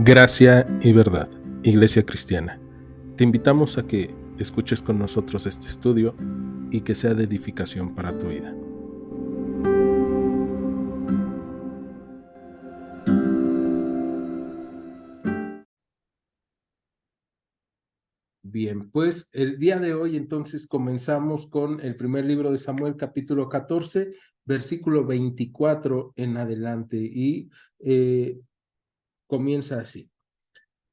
Gracia y verdad, Iglesia Cristiana. Te invitamos a que escuches con nosotros este estudio y que sea de edificación para tu vida. Bien, pues el día de hoy entonces comenzamos con el primer libro de Samuel, capítulo 14, versículo 24 en adelante, y comienza así.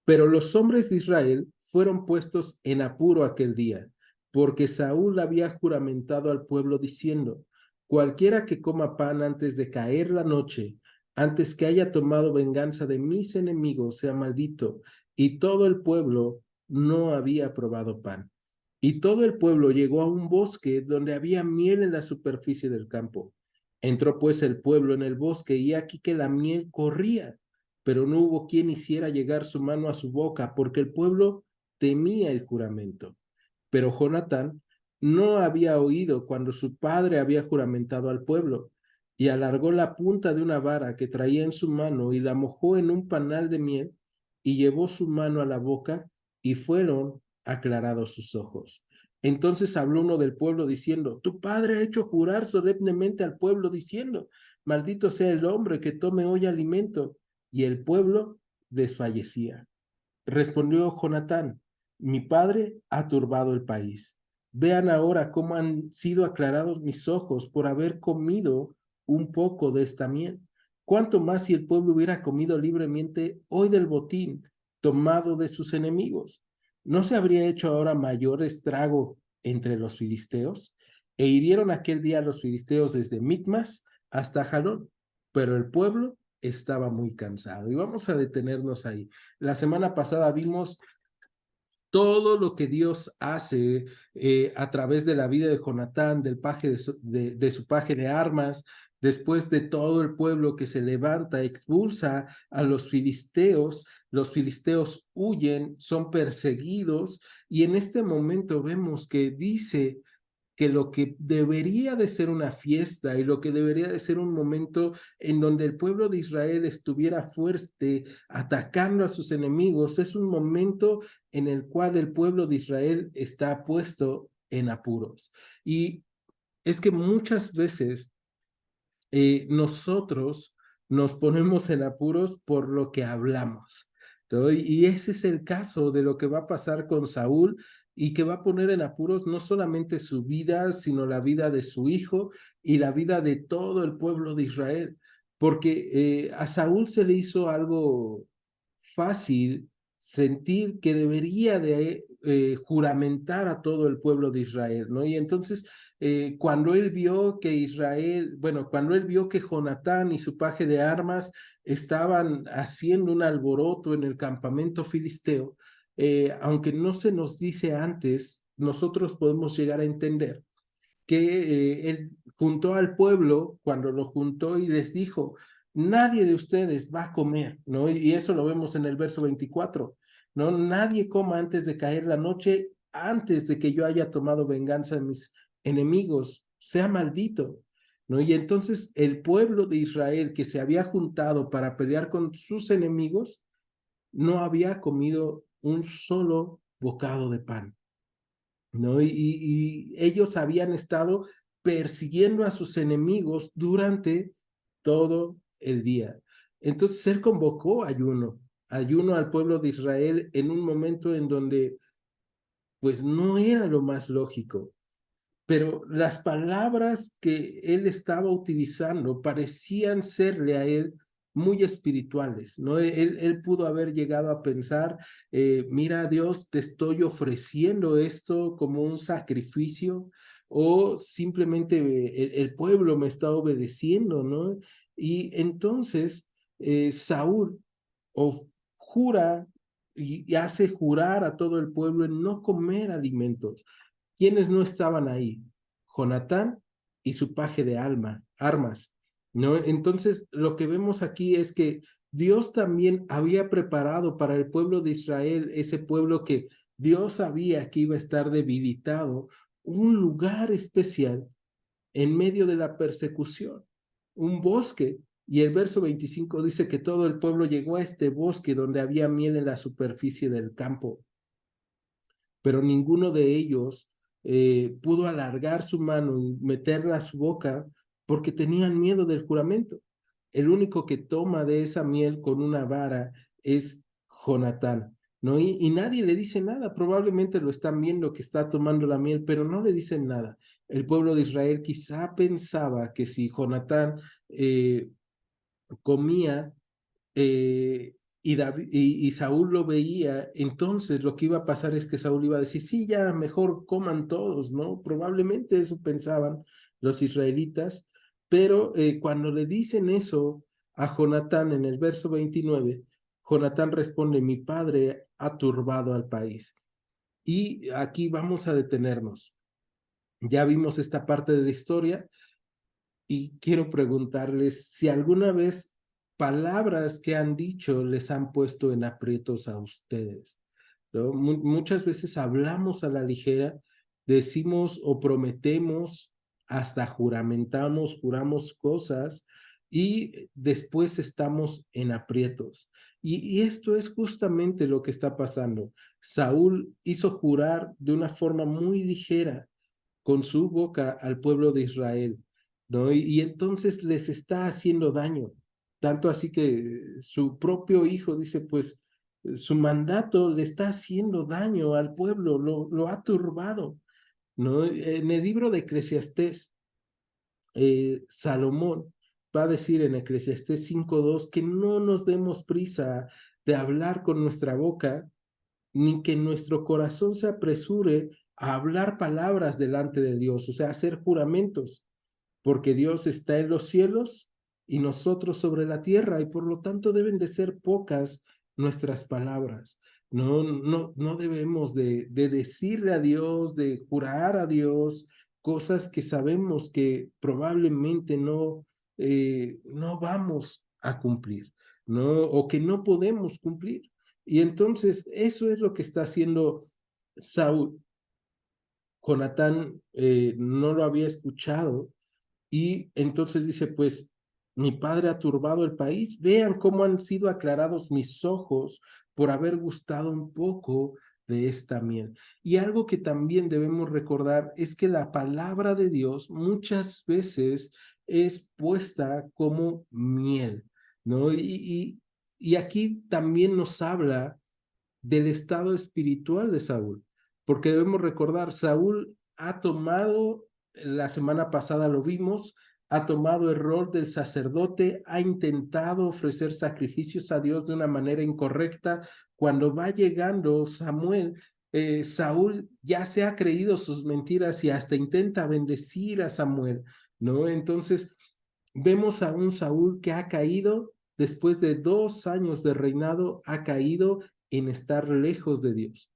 Pero los hombres de Israel fueron puestos en apuro aquel día, porque Saúl había juramentado al pueblo diciendo: cualquiera que coma pan antes de caer la noche, antes que haya tomado venganza de mis enemigos, sea maldito. Y todo el pueblo no había probado pan. Y todo el pueblo llegó a un bosque donde había miel en la superficie del campo. Entró pues el pueblo en el bosque, y aquí que la miel corría, pero no hubo quien hiciera llegar su mano a su boca, porque el pueblo temía el juramento. Pero Jonatán no había oído cuando su padre había juramentado al pueblo, y alargó la punta de una vara que traía en su mano y la mojó en un panal de miel, y llevó su mano a la boca, y fueron aclarados sus ojos. Entonces habló uno del pueblo diciendo: tu padre ha hecho jurar solemnemente al pueblo diciendo: maldito sea el hombre que tome hoy alimento. Y el pueblo desfallecía. Respondió Jonatán: mi padre ha turbado el país. Vean ahora cómo han sido aclarados mis ojos por haber comido un poco de esta miel. ¿Cuánto más si el pueblo hubiera comido libremente hoy del botín tomado de sus enemigos? ¿No se habría hecho ahora mayor estrago entre los filisteos? E hirieron aquel día a los filisteos desde Micmas hasta Jalón, pero el pueblo estaba muy cansado. Y vamos a detenernos ahí. La semana pasada vimos todo lo que Dios hace a través de la vida de Jonatán, del paje de su paje de armas, después de todo el pueblo que se levanta, expulsa a los filisteos huyen, son perseguidos, y en este momento vemos que dice que lo que debería de ser una fiesta y lo que debería de ser un momento en donde el pueblo de Israel estuviera fuerte, atacando a sus enemigos, es un momento en el cual el pueblo de Israel está puesto en apuros. Y es que muchas veces nosotros nos ponemos en apuros por lo que hablamos, ¿no? Y ese es el caso de lo que va a pasar con Saúl, y que va a poner en apuros no solamente su vida, sino la vida de su hijo y la vida de todo el pueblo de Israel, porque a Saúl se le hizo algo fácil sentir que debería de juramentar a todo el pueblo de Israel, ¿no? Y entonces, cuando él vio que cuando él vio que Jonatán y su paje de armas estaban haciendo un alboroto en el campamento filisteo, aunque no se nos dice antes, nosotros podemos llegar a entender que él juntó al pueblo, cuando lo juntó, y les dijo: nadie de ustedes va a comer, ¿no? Y eso lo vemos en el verso 24, ¿no? Nadie coma antes de caer la noche, antes de que yo haya tomado venganza de mis enemigos, sea maldito, ¿no? Y entonces el pueblo de Israel, que se había juntado para pelear con sus enemigos, no había comido un solo bocado de pan, ¿no? Y ellos habían estado persiguiendo a sus enemigos durante todo el día. Entonces él convocó ayuno al pueblo de Israel en un momento en donde pues no era lo más lógico, pero las palabras que él estaba utilizando parecían serle a él muy espirituales, ¿no? Él pudo haber llegado a pensar: mira, Dios, te estoy ofreciendo esto como un sacrificio, o simplemente el pueblo me está obedeciendo, ¿no? Y entonces Saúl jura y hace jurar a todo el pueblo en no comer alimentos. ¿Quiénes no estaban ahí? Jonatán y su paje de armas, ¿no? Entonces, lo que vemos aquí es que Dios también había preparado para el pueblo de Israel, ese pueblo que Dios sabía que iba a estar debilitado, un lugar especial en medio de la persecución, un bosque Y el verso 25 dice que todo el pueblo llegó a este bosque donde había miel en la superficie del campo, pero ninguno de ellos pudo alargar su mano y meterla a su boca porque tenían miedo del juramento. El único que toma de esa miel con una vara es Jonatán, ¿no? Y nadie le dice nada, probablemente lo están viendo que está tomando la miel, pero no le dicen nada. El pueblo de Israel quizá pensaba que si Jonatán comía y Saúl lo veía, entonces lo que iba a pasar es que Saúl iba a decir, sí, ya mejor coman todos, ¿no? Probablemente eso pensaban los israelitas, pero cuando le dicen eso a Jonatán en el verso 29, Jonatán responde, mi padre ha turbado al país. Y aquí vamos a detenernos. Ya vimos esta parte de la historia, y quiero preguntarles si alguna vez palabras que han dicho les han puesto en aprietos a ustedes, ¿no? Muchas veces hablamos a la ligera, decimos o prometemos, hasta juramentamos, juramos cosas y después estamos en aprietos. Y esto es justamente lo que está pasando. Saúl hizo jurar de una forma muy ligera con su boca al pueblo de Israel, ¿no? Y entonces les está haciendo daño, tanto así que su propio hijo dice, pues su mandato le está haciendo daño al pueblo, lo ha turbado, ¿no? En el libro de Eclesiastés, Salomón va a decir en Eclesiastés 5:2 que no nos demos prisa de hablar con nuestra boca, ni que nuestro corazón se apresure a hablar palabras delante de Dios, o sea, hacer juramentos, porque Dios está en los cielos y nosotros sobre la tierra, y por lo tanto deben de ser pocas nuestras palabras. No debemos de decirle a Dios, de jurar a Dios cosas que sabemos que probablemente no vamos a cumplir, ¿no? O que no podemos cumplir. Y entonces eso es lo que está haciendo Saúl. Jonatán no lo había escuchado y entonces dice, pues mi padre ha turbado el país, vean cómo han sido aclarados mis ojos por haber gustado un poco de esta miel. Y algo que también debemos recordar es que la palabra de Dios muchas veces es puesta como miel, ¿no? Y aquí también nos habla del estado espiritual de Saúl, porque debemos recordar, Saúl ha tomado, la semana pasada lo vimos, ha tomado el rol del sacerdote, ha intentado ofrecer sacrificios a Dios de una manera incorrecta. Cuando va llegando Samuel, Saúl ya se ha creído sus mentiras y hasta intenta bendecir a Samuel, ¿no? Entonces, vemos a un Saúl que ha caído, después de 2 años de reinado, ha caído en estar lejos de Dios.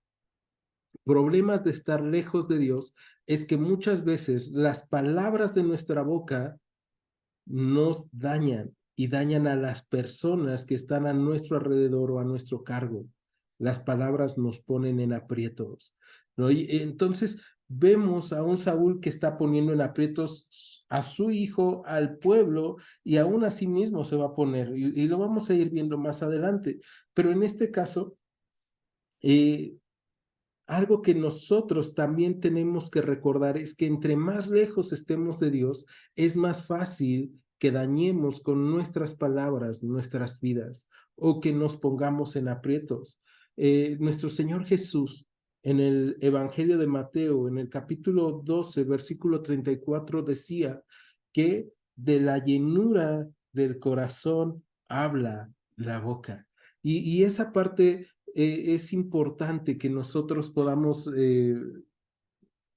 Problemas de estar lejos de Dios es que muchas veces las palabras de nuestra boca nos dañan y dañan a las personas que están a nuestro alrededor o a nuestro cargo. Las palabras nos ponen en aprietos, ¿no? Y entonces vemos a un Saúl que está poniendo en aprietos a su hijo, al pueblo, y aún a sí mismo se va a poner, y lo vamos a ir viendo más adelante. Pero en este caso, eh, algo que nosotros también tenemos que recordar es que entre más lejos estemos de Dios, es más fácil que dañemos con nuestras palabras nuestras vidas o que nos pongamos en aprietos. Nuestro Señor Jesús, en el Evangelio de Mateo, en el capítulo 12, versículo 34, decía que de la llenura del corazón habla la boca. Y esa parte es importante que nosotros podamos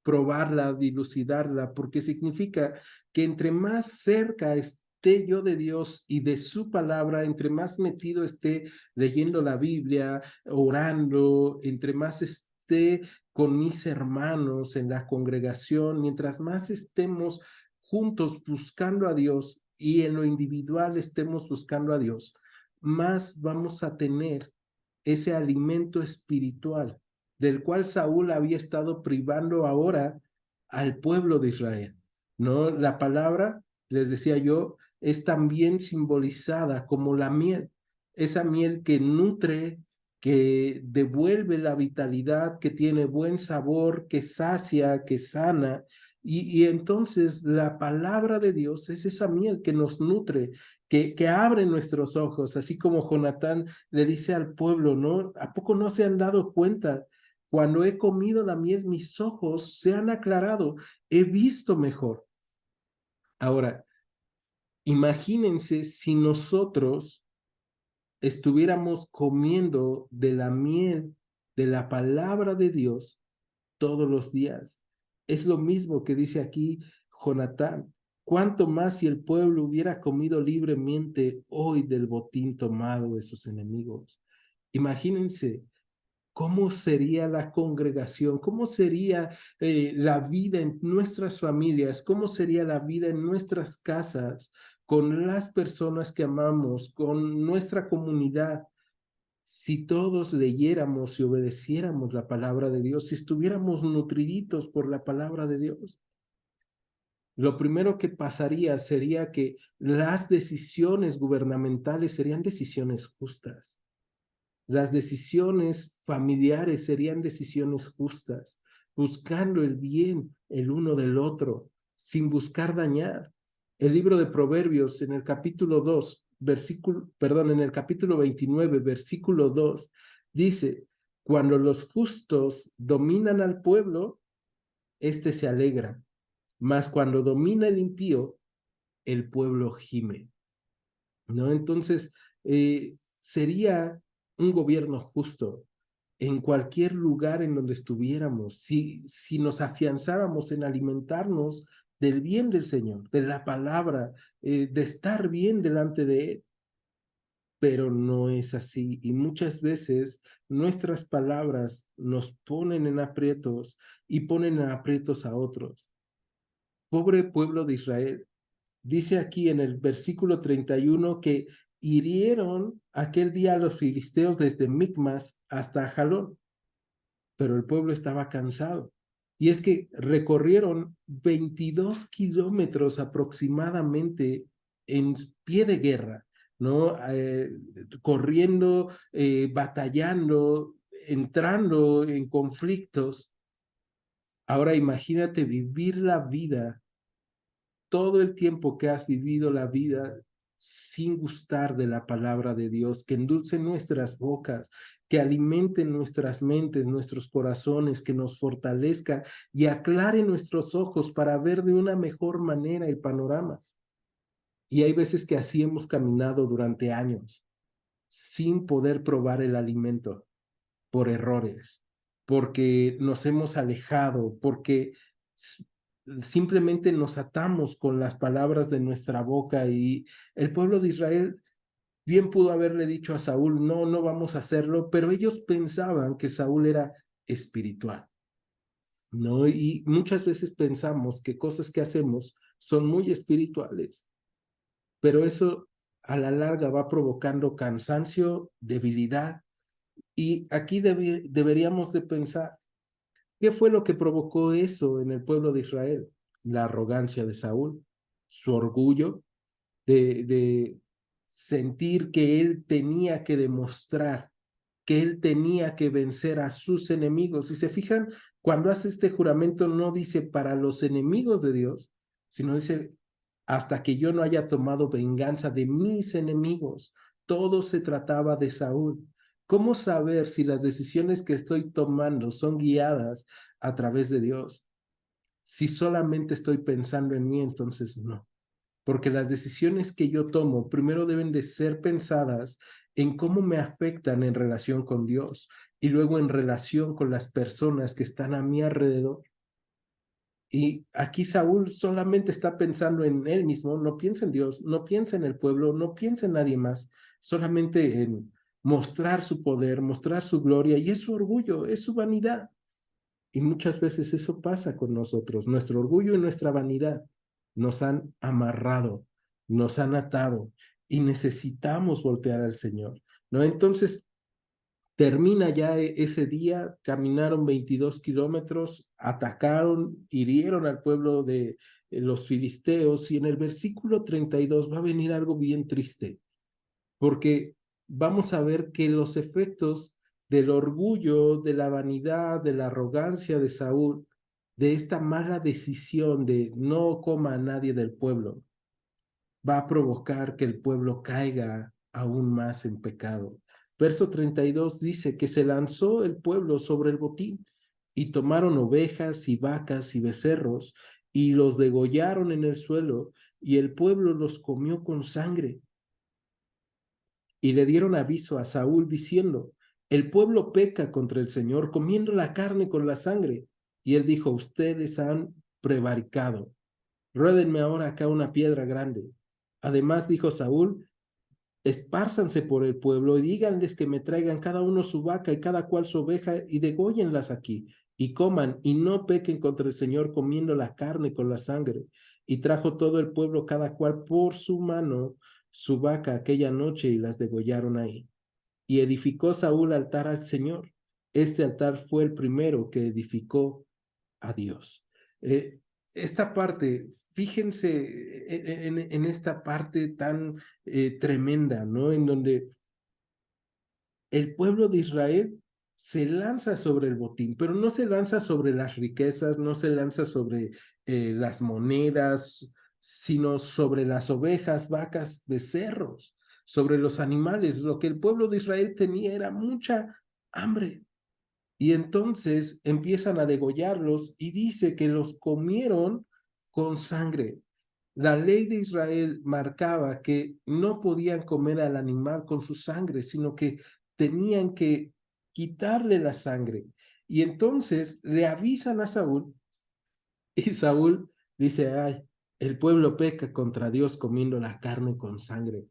probarla, dilucidarla, porque significa que entre más cerca esté yo de Dios y de su palabra, entre más metido esté leyendo la Biblia, orando, entre más esté con mis hermanos en la congregación, mientras más estemos juntos buscando a Dios y en lo individual estemos buscando a Dios, más vamos a tener ese alimento espiritual del cual Saúl había estado privando ahora al pueblo de Israel, ¿no? La palabra, les decía yo, es también simbolizada como la miel, esa miel que nutre, que devuelve la vitalidad, que tiene buen sabor, que sacia, que sana. Y entonces la palabra de Dios es esa miel que nos nutre, que abre nuestros ojos, así como Jonatán le dice al pueblo, ¿no? ¿A poco no se han dado cuenta? Cuando he comido la miel, mis ojos se han aclarado, he visto mejor. Ahora, imagínense si nosotros estuviéramos comiendo de la miel de la palabra de Dios todos los días. Es lo mismo que dice aquí Jonatán. ¿Cuánto más si el pueblo hubiera comido libremente hoy del botín tomado de sus enemigos? Imagínense cómo sería la congregación, cómo sería la vida en nuestras familias, cómo sería la vida en nuestras casas, con las personas que amamos, con nuestra comunidad, si todos leyéramos y obedeciéramos la palabra de Dios, si estuviéramos nutriditos por la palabra de Dios. Lo primero que pasaría sería que las decisiones gubernamentales serían decisiones justas. Las decisiones familiares serían decisiones justas, buscando el bien el uno del otro, sin buscar dañar. El libro de Proverbios en el capítulo 2, en el capítulo 29, versículo 2, dice, cuando los justos dominan al pueblo, éste se alegra, mas cuando domina el impío, el pueblo gime. ¿No? Entonces, sería un gobierno justo en cualquier lugar en donde estuviéramos, si nos afianzáramos en alimentarnos del bien del Señor, de la palabra, de estar bien delante de Él, pero no es así. Y muchas veces nuestras palabras nos ponen en aprietos y ponen en aprietos a otros. Pobre pueblo de Israel. Dice aquí en el versículo 31 que hirieron aquel día a los filisteos desde Micmas hasta Jalón, pero el pueblo estaba cansado. Y es que recorrieron 22 kilómetros aproximadamente en pie de guerra, ¿no? Corriendo, batallando, entrando en conflictos. Ahora imagínate vivir la vida todo el tiempo que has vivido la vida sin gustar de la palabra de Dios, que endulce nuestras bocas, que alimente nuestras mentes, nuestros corazones, que nos fortalezca y aclare nuestros ojos para ver de una mejor manera el panorama. Y hay veces que así hemos caminado durante años, sin poder probar el alimento, por errores, porque nos hemos alejado, porque simplemente nos atamos con las palabras de nuestra boca y el pueblo de Israel bien pudo haberle dicho a Saúl, no, no vamos a hacerlo, pero ellos pensaban que Saúl era espiritual, ¿no? Y muchas veces pensamos que cosas que hacemos son muy espirituales, pero eso a la larga va provocando cansancio, debilidad, y aquí deberíamos de pensar, ¿qué fue lo que provocó eso en el pueblo de Israel? La arrogancia de Saúl, su orgullo de sentir que él tenía que demostrar, que él tenía que vencer a sus enemigos. Si se fijan, cuando hace este juramento no dice para los enemigos de Dios, sino dice hasta que yo no haya tomado venganza de mis enemigos. Todo se trataba de Saúl. ¿Cómo saber si las decisiones que estoy tomando son guiadas a través de Dios? Si solamente estoy pensando en mí, entonces no. Porque las decisiones que yo tomo primero deben de ser pensadas en cómo me afectan en relación con Dios y luego en relación con las personas que están a mi alrededor. Y aquí Saúl solamente está pensando en él mismo, no piensa en Dios, no piensa en el pueblo, no piensa en nadie más, solamente en mostrar su poder, mostrar su gloria, y es su orgullo, es su vanidad. Y muchas veces eso pasa con nosotros, nuestro orgullo y nuestra vanidad nos han amarrado, nos han atado y necesitamos voltear al Señor, ¿no? Entonces, Termina ya ese día, caminaron 22 kilómetros, atacaron, hirieron al pueblo de los filisteos, y en el versículo 32 va a venir algo bien triste, porque vamos a ver que los efectos del orgullo, de la vanidad, de la arrogancia de Saúl, de esta mala decisión de no coma a nadie del pueblo, va a provocar que el pueblo caiga aún más en pecado. Verso 32 dice que se lanzó el pueblo sobre el botín y tomaron ovejas y vacas y becerros y los degollaron en el suelo, y el pueblo los comió con sangre. Y le dieron aviso a Saúl diciendo: el pueblo peca contra el Señor comiendo la carne con la sangre. Y él dijo: ustedes han prevaricado, ruédenme ahora acá una piedra grande. Además dijo Saúl: espárzanse por el pueblo y díganles que me traigan cada uno su vaca y cada cual su oveja, y dególlenlas aquí y coman, y no pequen contra el Señor comiendo la carne con la sangre. Y trajo todo el pueblo cada cual por su mano su vaca aquella noche, y las degollaron ahí. Y edificó Saúl altar al Señor. Este altar fue el primero que edificó a Dios. Esta parte, fíjense en esta parte tan tremenda, ¿no? En donde el pueblo de Israel se lanza sobre el botín, pero no se lanza sobre las riquezas, no se lanza sobre las monedas, sino sobre las ovejas, vacas, becerros, sobre los animales. Lo que el pueblo de Israel tenía era mucha hambre. Y entonces empiezan a degollarlos, y dice que los comieron con sangre. La ley de Israel marcaba que no podían comer al animal con su sangre, sino que tenían que quitarle la sangre. Y entonces le avisan a Saúl, y Saúl dice: ay, el pueblo peca contra Dios comiendo la carne con sangre,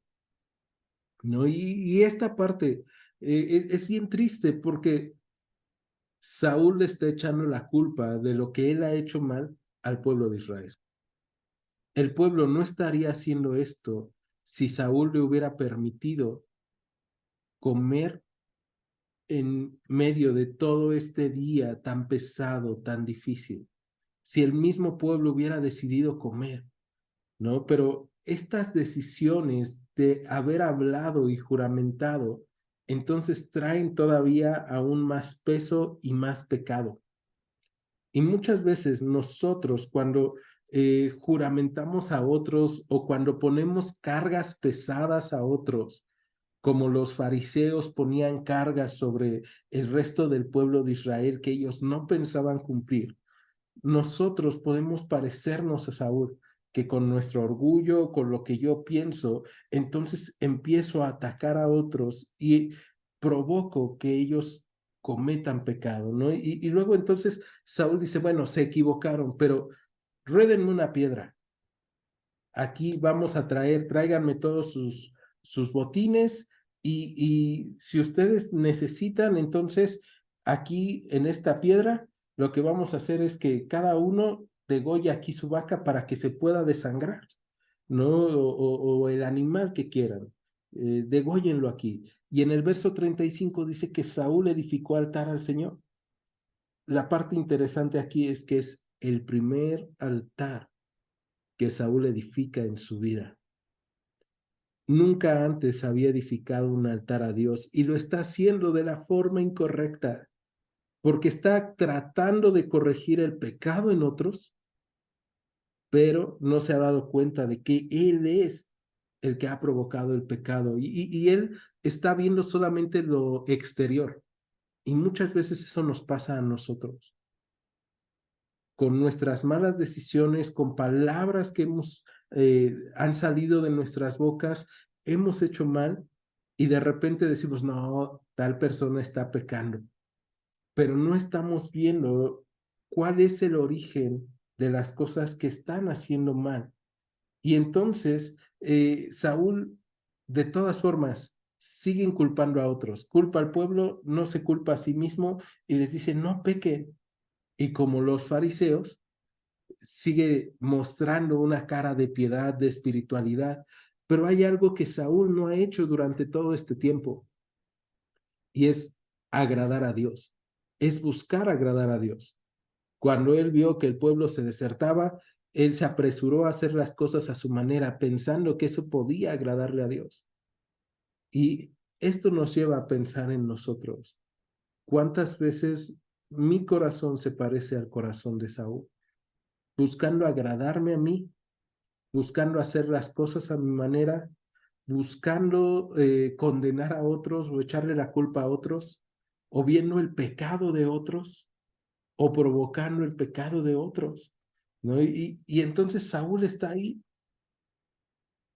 ¿no? Y esta parte es bien triste, porque Saúl le está echando la culpa de lo que él ha hecho mal al pueblo de Israel. El pueblo no estaría haciendo esto si Saúl le hubiera permitido comer en medio de todo este día tan pesado, tan difícil. Si el mismo pueblo hubiera decidido comer, ¿no? Pero estas decisiones de haber hablado y juramentado, entonces traen todavía aún más peso y más pecado. Y muchas veces nosotros, cuando juramentamos a otros, o cuando ponemos cargas pesadas a otros, como los fariseos ponían cargas sobre el resto del pueblo de Israel que ellos no pensaban cumplir, nosotros podemos parecernos a Saúl, que con nuestro orgullo, con lo que yo pienso, entonces empiezo a atacar a otros y provoco que ellos cometan pecado, ¿no? Y luego entonces Saúl dice: bueno, se equivocaron, pero ruédenme una piedra. Aquí vamos a tráiganme todos sus botines, y si ustedes necesitan, entonces aquí en esta piedra, lo que vamos a hacer es que cada uno degolle aquí su vaca para que se pueda desangrar, ¿no? O el animal que quieran, dególlenlo aquí. Y en el verso 35 dice que Saúl edificó altar al Señor. La parte interesante aquí es que es el primer altar que Saúl edifica en su vida. Nunca antes había edificado un altar a Dios, y lo está haciendo de la forma incorrecta, porque está tratando de corregir el pecado en otros, pero no se ha dado cuenta de que Él es el que ha provocado el pecado, y Él está viendo solamente lo exterior. Y muchas veces eso nos pasa a nosotros, con nuestras malas decisiones, con palabras que han salido de nuestras bocas, hemos hecho mal, y de repente decimos: no, tal persona está pecando, pero no estamos viendo cuál es el origen de las cosas que están haciendo mal. Y entonces Saúl, de todas formas, sigue inculpando a otros, culpa al pueblo, no se culpa a sí mismo, y les dice: no pequen. Y como los fariseos, sigue mostrando una cara de piedad, de espiritualidad, pero hay algo que Saúl no ha hecho durante todo este tiempo, y es agradar a Dios, es buscar agradar a Dios. Cuando él vio que el pueblo se desertaba, él se apresuró a hacer las cosas a su manera, pensando que eso podía agradarle a Dios. Y esto nos lleva a pensar en nosotros. ¿Cuántas veces mi corazón se parece al corazón de Saúl? Buscando agradarme a mí, buscando hacer las cosas a mi manera, buscando condenar a otros o echarle la culpa a otros, o viendo el pecado de otros, o provocando el pecado de otros, ¿no? Y entonces Saúl está ahí,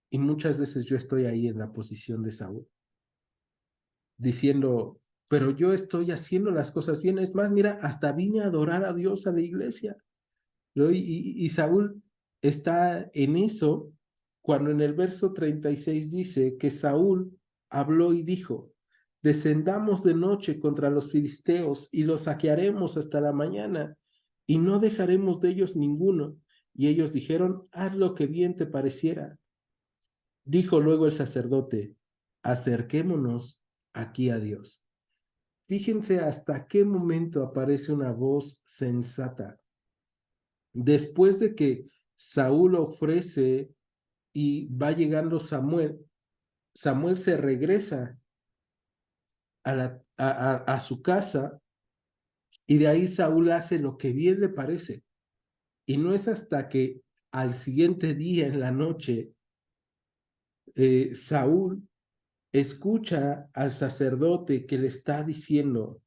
y muchas veces yo estoy ahí en la posición de Saúl, diciendo, pero yo estoy haciendo las cosas bien. Es más, mira, hasta vine a adorar a Dios a la iglesia, ¿no? Y Saúl está en eso cuando en el verso 36 dice que Saúl habló y dijo, descendamos de noche contra los filisteos y los saquearemos hasta la mañana y no dejaremos de ellos ninguno. Y ellos dijeron, haz lo que bien te pareciera. Dijo luego el sacerdote, acerquémonos aquí a Dios. Fíjense hasta qué momento aparece una voz sensata. Después de que Saúl ofrece y va llegando Samuel, Samuel se regresa a su casa y de ahí Saúl hace lo que bien le parece. Y no es hasta que al siguiente día en la noche, Saúl escucha al sacerdote que le está diciendo,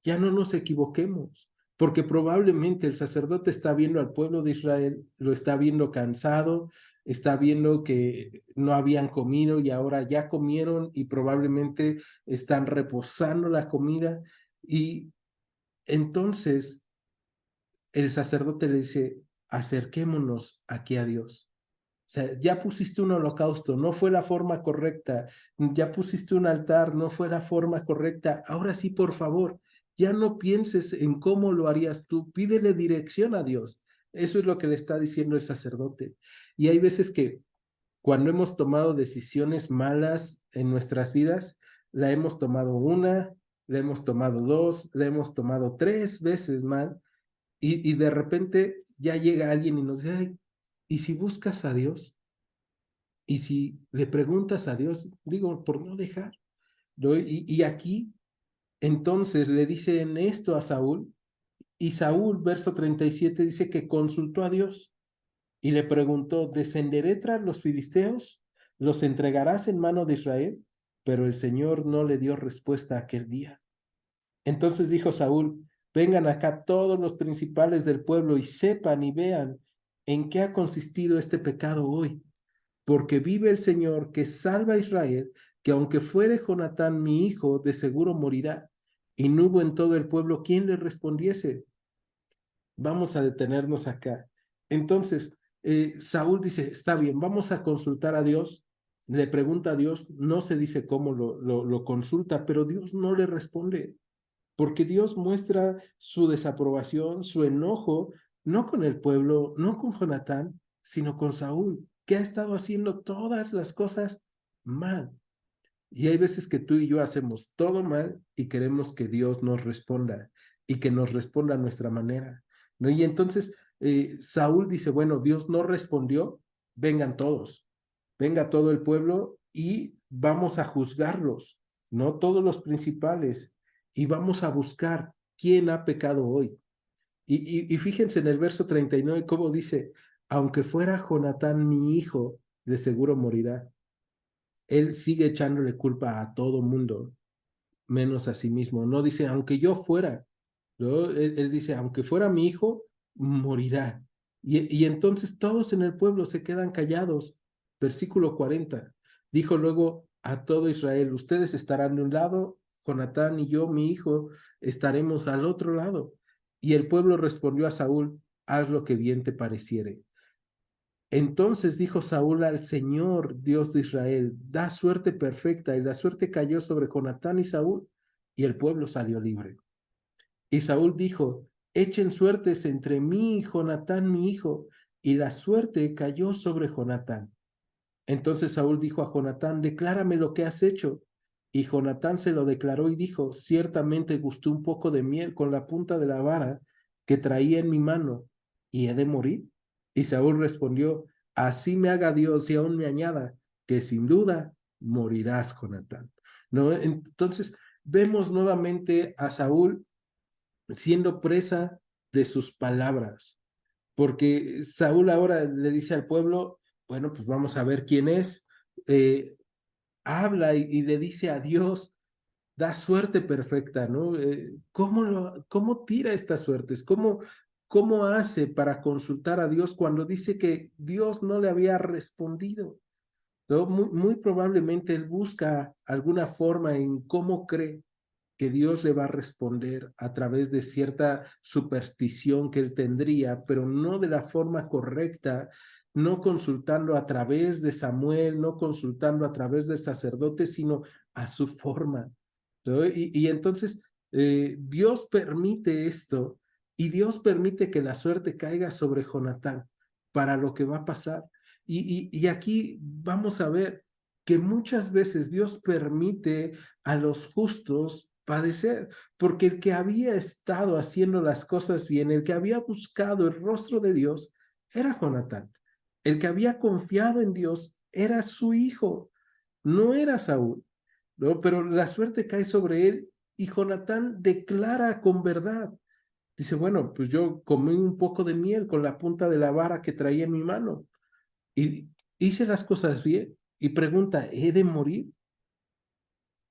ya no nos equivoquemos, porque probablemente el sacerdote está viendo al pueblo de Israel, lo está viendo cansado, está viendo que no habían comido y ahora ya comieron y probablemente están reposando la comida. Y entonces el sacerdote le dice, acerquémonos aquí a Dios. O sea, ya pusiste un holocausto, no fue la forma correcta. Ya pusiste un altar, no fue la forma correcta. Ahora sí, por favor, ya no pienses en cómo lo harías tú. Pídele dirección a Dios. Eso es lo que le está diciendo el sacerdote. Y hay veces que cuando hemos tomado decisiones malas en nuestras vidas, la hemos tomado una, la hemos tomado dos, la hemos tomado tres veces mal. Y de repente ya llega alguien y nos dice, "Ay, ¿y si buscas a Dios? Y si le preguntas a Dios, digo, por no dejar, ¿no? Y aquí, entonces le dicen esto a Saúl, y Saúl, verso 37, dice que consultó a Dios y le preguntó, ¿descenderé tras los filisteos? ¿Los entregarás en mano de Israel? Pero el Señor no le dio respuesta aquel día. Entonces dijo Saúl, vengan acá todos los principales del pueblo y sepan y vean en qué ha consistido este pecado hoy. Porque vive el Señor que salva a Israel, que aunque fuere Jonatán mi hijo, de seguro morirá. Y no hubo en todo el pueblo quien le respondiese. Vamos a detenernos acá. Entonces, Saúl dice, está bien, vamos a consultar a Dios. Le pregunta a Dios, no se dice cómo lo consulta, pero Dios no le responde, porque Dios muestra su desaprobación, su enojo, no con el pueblo, no con Jonatán, sino con Saúl, que ha estado haciendo todas las cosas mal. Y hay veces que tú y yo hacemos todo mal y queremos que Dios nos responda y que nos responda a nuestra manera, ¿no? Y entonces Saúl dice, bueno, Dios no respondió, vengan todos, venga todo el pueblo y vamos a juzgarlos, ¿no? Todos los principales, y vamos a buscar quién ha pecado hoy. Y fíjense en el verso 39 cómo dice, aunque fuera Jonatán mi hijo, de seguro morirá. Él sigue echándole culpa a todo mundo, menos a sí mismo. No dice, aunque yo fuera, ¿no? Él dice, aunque fuera mi hijo, morirá. Y entonces todos en el pueblo se quedan callados. Versículo 40. Dijo luego a todo Israel, ustedes estarán de un lado, Jonatán y yo, mi hijo, estaremos al otro lado. Y el pueblo respondió a Saúl, haz lo que bien te pareciere. Entonces dijo Saúl al Señor, Dios de Israel, da suerte perfecta, y la suerte cayó sobre Jonatán y Saúl, y el pueblo salió libre. Y Saúl dijo, echen suertes entre mí y Jonatán mi hijo, y la suerte cayó sobre Jonatán. Entonces Saúl dijo a Jonatán, declárame lo que has hecho. Y Jonatán se lo declaró y dijo, ciertamente gusté un poco de miel con la punta de la vara que traía en mi mano, ¿y he de morir? Y Saúl respondió, así me haga Dios y aún me añada, que sin duda morirás, Jonatán. ¿No? Entonces, vemos nuevamente a Saúl siendo presa de sus palabras, porque Saúl ahora le dice al pueblo, bueno, pues vamos a ver quién es, habla y le dice a Dios, da suerte perfecta, ¿no? ¿Cómo tira estas suertes? ¿Cómo hace para consultar a Dios cuando dice que Dios no le había respondido? ¿No? Muy probablemente él busca alguna forma en cómo cree que Dios le va a responder a través de cierta superstición que él tendría, pero no de la forma correcta, no consultando a través de Samuel, no consultando a través del sacerdote, sino a su forma, ¿no? Y entonces Dios permite esto y Dios permite que la suerte caiga sobre Jonatán para lo que va a pasar. Y aquí vamos a ver que muchas veces Dios permite a los justos padecer, porque el que había estado haciendo las cosas bien, el que había buscado el rostro de Dios, era Jonatán. El que había confiado en Dios era su hijo, no era Saúl, ¿no? Pero la suerte cae sobre él y Jonatán declara con verdad. Dice, bueno, pues yo comí un poco de miel con la punta de la vara que traía en mi mano y hice las cosas bien. Y pregunta, ¿he de morir?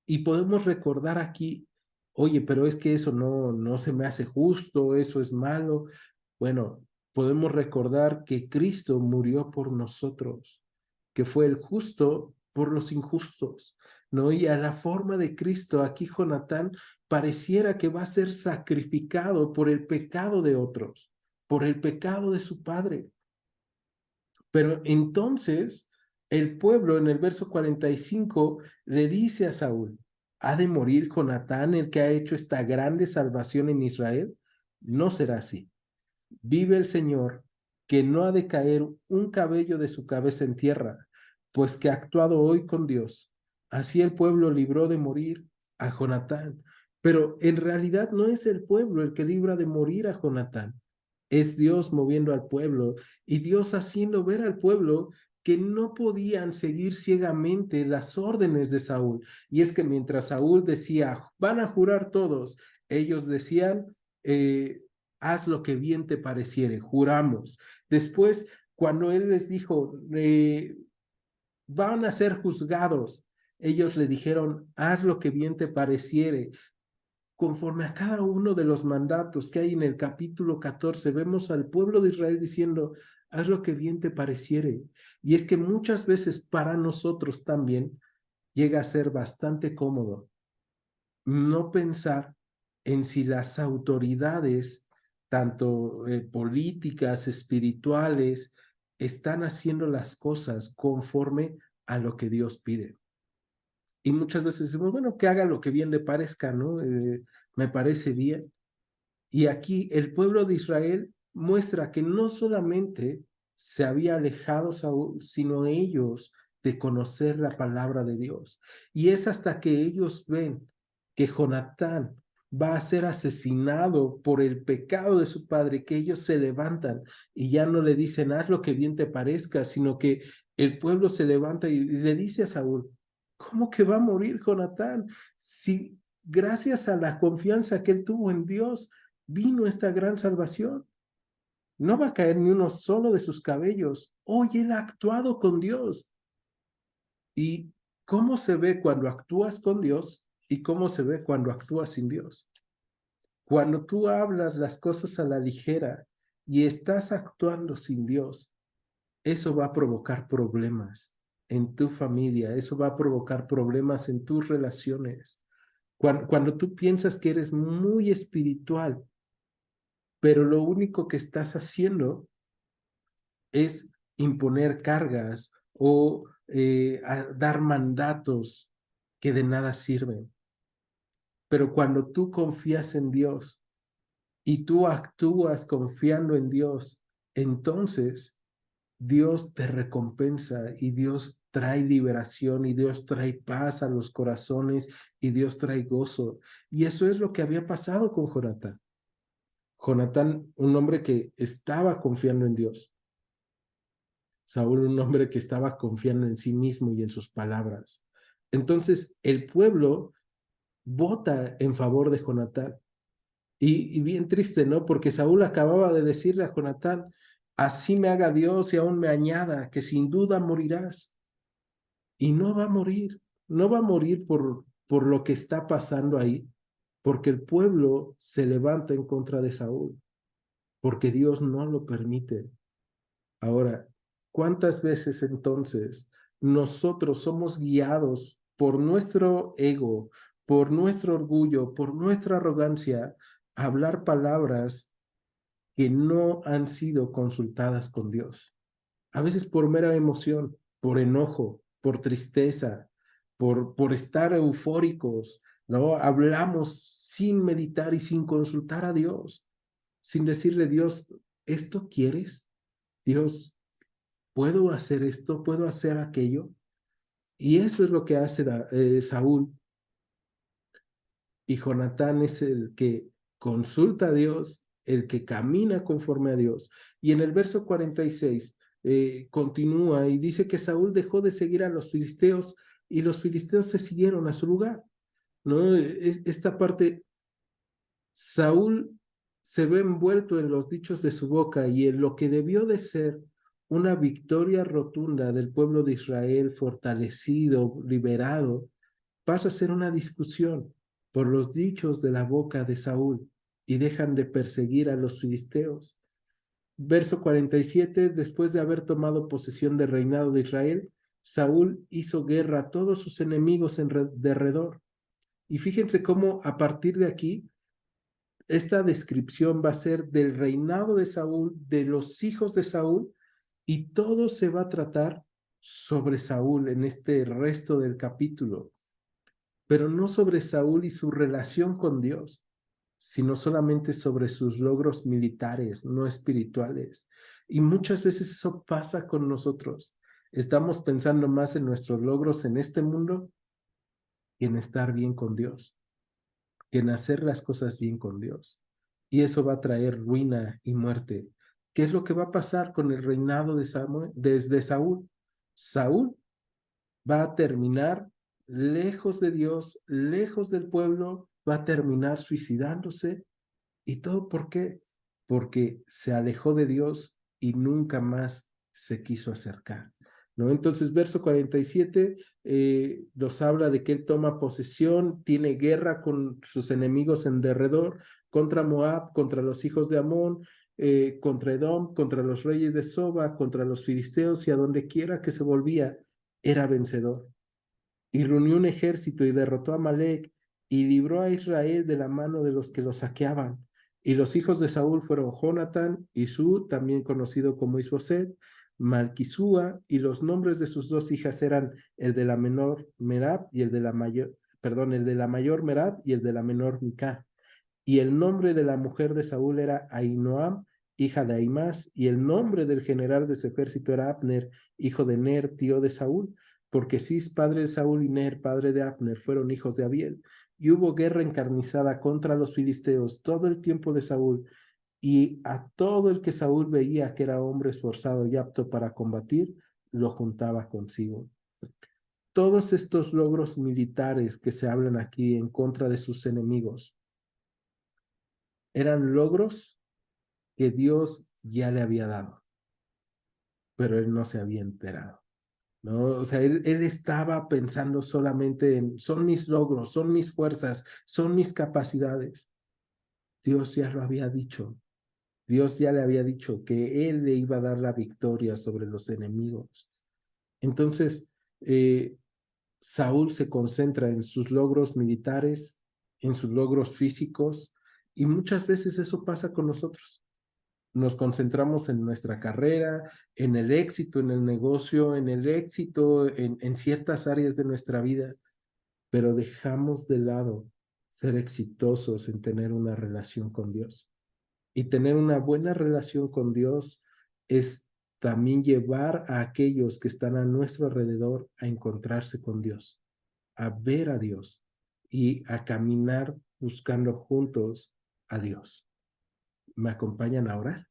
Y podemos recordar aquí, oye, pero es que eso no se me hace justo, eso es malo. Bueno, podemos recordar que Cristo murió por nosotros, que fue el justo por los injustos, ¿no? Y a la forma de Cristo, aquí Jonatán pareciera que va a ser sacrificado por el pecado de otros, por el pecado de su padre. Pero entonces el pueblo en el verso 45 le dice a Saúl, ¿ha de morir Jonatán el que ha hecho esta grande salvación en Israel? No será así. Vive el Señor, que no ha de caer un cabello de su cabeza en tierra, pues que ha actuado hoy con Dios. Así el pueblo libró de morir a Jonatán. Pero en realidad no es el pueblo el que libra de morir a Jonatán. Es Dios moviendo al pueblo y Dios haciendo ver al pueblo que no podían seguir ciegamente las órdenes de Saúl. Y es que mientras Saúl decía, van a jurar todos, ellos decían, haz lo que bien te pareciere, juramos. Después, cuando él les dijo, van a ser juzgados, ellos le dijeron, haz lo que bien te pareciere. Conforme a cada uno de los mandatos que hay en el capítulo 14, vemos al pueblo de Israel diciendo, haz lo que bien te pareciere. Y es que muchas veces para nosotros también llega a ser bastante cómodo no pensar en si las autoridades, tanto políticas, espirituales, están haciendo las cosas conforme a lo que Dios pide. Y muchas veces decimos, bueno, que haga lo que bien le parezca, ¿no? Me parece bien. Y aquí el pueblo de Israel muestra que no solamente se había alejado Saúl, sino ellos de conocer la palabra de Dios. Y es hasta que ellos ven que Jonatán va a ser asesinado por el pecado de su padre, que ellos se levantan y ya no le dicen, haz lo que bien te parezca, sino que el pueblo se levanta y le dice a Saúl, ¿cómo que va a morir Jonatán? Si gracias a la confianza que él tuvo en Dios, vino esta gran salvación. No va a caer ni uno solo de sus cabellos. Hoy él ha actuado con Dios. ¿Y cómo se ve cuando actúas con Dios y cómo se ve cuando actúas sin Dios? Cuando tú hablas las cosas a la ligera y estás actuando sin Dios, eso va a provocar problemas en tu familia, eso va a provocar problemas en tus relaciones. Cuando tú piensas que eres muy espiritual, pero lo único que estás haciendo es imponer cargas o dar mandatos que de nada sirven. Pero cuando tú confías en Dios y tú actúas confiando en Dios, entonces Dios te recompensa y Dios trae liberación y Dios trae paz a los corazones y Dios trae gozo. Y eso es lo que había pasado con Jonatán. Jonatán, un hombre que estaba confiando en Dios. Saúl, un hombre que estaba confiando en sí mismo y en sus palabras. Entonces, el pueblo vota en favor de Jonatán. Y bien triste, ¿no? Porque Saúl acababa de decirle a Jonatán, así me haga Dios y aún me añada, que sin duda morirás. Y no va a morir, no va a morir por lo que está pasando ahí, porque el pueblo se levanta en contra de Saúl, porque Dios no lo permite. Ahora, ¿cuántas veces entonces nosotros somos guiados por nuestro ego, por nuestro orgullo, por nuestra arrogancia, a hablar palabras que no han sido consultadas con Dios? A veces por mera emoción, por enojo, por tristeza, por estar eufóricos, ¿no? Hablamos sin meditar y sin consultar a Dios, sin decirle, Dios, ¿esto quieres? Dios, ¿puedo hacer esto? ¿Puedo hacer aquello? Y eso es lo que hace Saúl. Y Jonatán es el que consulta a Dios, el que camina conforme a Dios. Y en el verso 46 continúa y dice que Saúl dejó de seguir a los filisteos y los filisteos se siguieron a su lugar, ¿no? Esta parte, Saúl se ve envuelto en los dichos de su boca y en lo que debió de ser una victoria rotunda del pueblo de Israel, fortalecido, liberado, pasa a ser una discusión por los dichos de la boca de Saúl y dejan de perseguir a los filisteos. Verso 47, después de haber tomado posesión del reinado de Israel, Saúl hizo guerra a todos sus enemigos en derredor. Y fíjense cómo a partir de aquí, esta descripción va a ser del reinado de Saúl, de los hijos de Saúl, y todo se va a tratar sobre Saúl en este resto del capítulo, pero no sobre Saúl y su relación con Dios, sino solamente sobre sus logros militares, no espirituales. Y muchas veces eso pasa con nosotros. Estamos pensando más en nuestros logros en este mundo que en estar bien con Dios, que en hacer las cosas bien con Dios. Y eso va a traer ruina y muerte. ¿Qué es lo que va a pasar con el reinado de Samuel, desde Saúl? Saúl va a terminar lejos de Dios, lejos del pueblo, va a terminar suicidándose. ¿Y todo por qué? Porque se alejó de Dios y nunca más se quiso acercar, ¿no? Entonces, verso 47 nos habla de que él toma posesión, tiene guerra con sus enemigos en derredor, contra Moab, contra los hijos de Amón, contra Edom, contra los reyes de Soba, contra los filisteos, y a donde quiera que se volvía, era vencedor. Y reunió un ejército y derrotó a Amalec y libró a Israel de la mano de los que lo saqueaban. Y los hijos de Saúl fueron Jonatán, Isú, también conocido como Isboset, Malquisúa, y los nombres de sus dos hijas eran el de la menor Merab y el de la mayor, perdón, el de la mayor Merab y el de la menor Mical. Y el nombre de la mujer de Saúl era Ahinoam, hija de Ahimaas, y el nombre del general de su ejército era Abner, hijo de Ner, tío de Saúl, porque Cis, padre de Saúl, y Ner, padre de Abner, fueron hijos de Abiel. Y hubo guerra encarnizada contra los filisteos todo el tiempo de Saúl, y a todo el que Saúl veía que era hombre esforzado y apto para combatir, lo juntaba consigo. Todos estos logros militares que se hablan aquí en contra de sus enemigos eran logros que Dios ya le había dado, pero él no se había enterado, ¿no? O sea, él estaba pensando solamente en, son mis logros, son mis fuerzas, son mis capacidades. Dios ya lo había dicho. Dios ya le había dicho que él le iba a dar la victoria sobre los enemigos. Entonces, Saúl se concentra en sus logros militares, en sus logros físicos, y muchas veces eso pasa con nosotros. Nos concentramos en nuestra carrera, en el éxito, en el negocio, en el éxito, en ciertas áreas de nuestra vida, pero dejamos de lado ser exitosos en tener una relación con Dios. Y tener una buena relación con Dios es también llevar a aquellos que están a nuestro alrededor a encontrarse con Dios, a ver a Dios y a caminar buscando juntos a Dios. ¿Me acompañan a orar?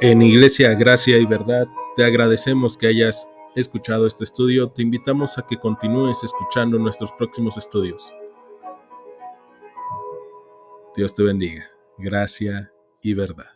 En Iglesia Gracia y Verdad, te agradecemos que hayas escuchado este estudio. Te invitamos a que continúes escuchando nuestros próximos estudios. Dios te bendiga. Gracia y Verdad.